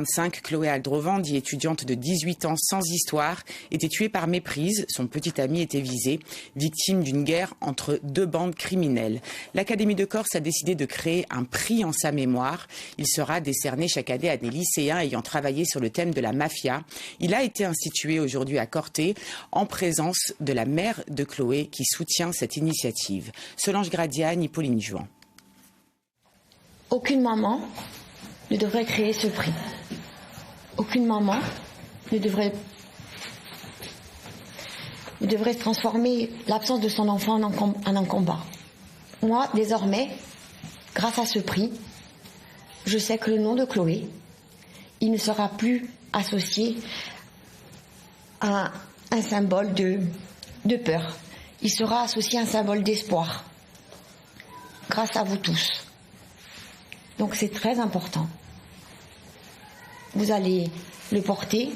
25, Chloé Aldrovan, dit étudiante de 18 ans sans histoire, était tuée par méprise. Son petit ami était visé, victime d'une guerre entre deux bandes criminelles. L'Académie de Corse a décidé de créer un prix en sa mémoire. Il sera décerné chaque année à des lycéens ayant travaillé sur le thème de la mafia. Il a été institué aujourd'hui à Corté en présence de la mère de Chloé qui soutient cette initiative. Solange Gradiani, Pauline Juan. Aucune maman ne devrait créer ce prix. Aucune maman ne devrait transformer l'absence de son enfant en un combat. Moi, désormais, grâce à ce prix, je sais que le nom de Chloé, il ne sera plus associé à un symbole de peur. Il sera associé à un symbole d'espoir. Grâce à vous tous. Donc c'est très important. Vous allez le porter.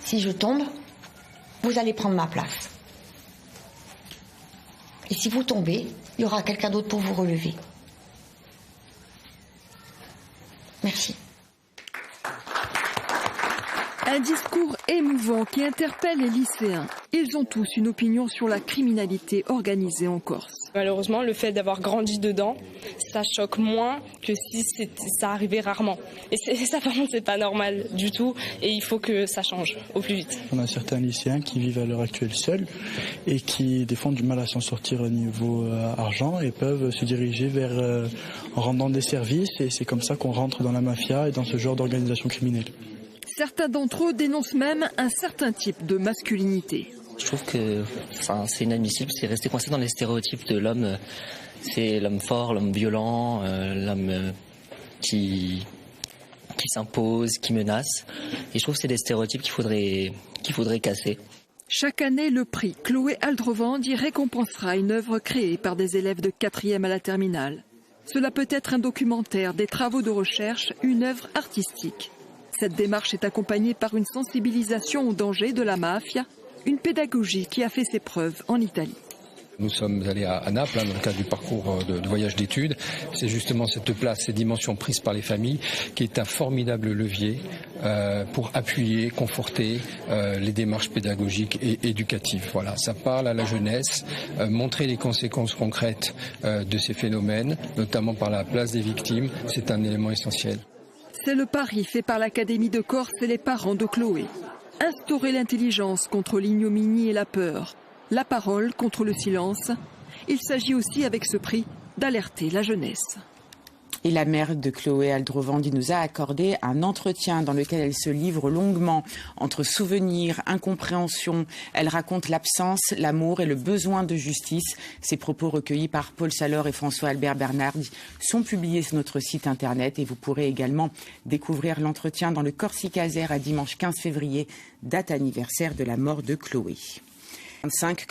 Si je tombe, vous allez prendre ma place. Et si vous tombez, il y aura quelqu'un d'autre pour vous relever. Merci. Un discours émouvant qui interpelle les lycéens. Ils ont tous une opinion sur la criminalité organisée en Corse. Malheureusement, le fait d'avoir grandi dedans, ça choque moins que si ça arrivait rarement. Et ça, par contre, c'est pas normal du tout. Et il faut que ça change au plus vite. On a certains lycéens qui vivent à l'heure actuelle seuls et qui des fois ont du mal à s'en sortir au niveau argent et peuvent se diriger vers en rendant des services. Et c'est comme ça qu'on rentre dans la mafia et dans ce genre d'organisation criminelle. Certains d'entre eux dénoncent même un certain type de masculinité. Je trouve que c'est inadmissible, c'est rester coincé dans les stéréotypes de l'homme. C'est l'homme fort, l'homme violent, l'homme qui s'impose, qui menace. Et je trouve que c'est des stéréotypes qu'il faudrait casser. Chaque année, le prix Chloé Aldrovan récompensera une œuvre créée par des élèves de 4e à la terminale. Cela peut être un documentaire, des travaux de recherche, une œuvre artistique. Cette démarche est accompagnée par une sensibilisation au danger de la mafia, une pédagogie qui a fait ses preuves en Italie. Nous sommes allés à Naples dans le cadre du parcours de voyage d'études. C'est justement cette place, cette dimension prise par les familles qui est un formidable levier pour appuyer, conforter les démarches pédagogiques et éducatives. Voilà, ça parle à la jeunesse, montrer les conséquences concrètes de ces phénomènes, notamment par la place des victimes, c'est un élément essentiel. C'est le pari fait par l'Académie de Corse et les parents de Chloé. Instaurer l'intelligence contre l'ignominie et la peur, la parole contre le silence. Il s'agit aussi avec ce prix d'alerter la jeunesse. Et la mère de Chloé Aldrovan nous a accordé un entretien dans lequel elle se livre longuement entre souvenirs, incompréhension. Elle raconte l'absence, l'amour et le besoin de justice. Ces propos recueillis par Paul Salor et François-Albert Bernard sont publiés sur notre site internet et vous pourrez également découvrir l'entretien dans le Corsicaser à dimanche 15 février, date anniversaire de la mort de Chloé. 25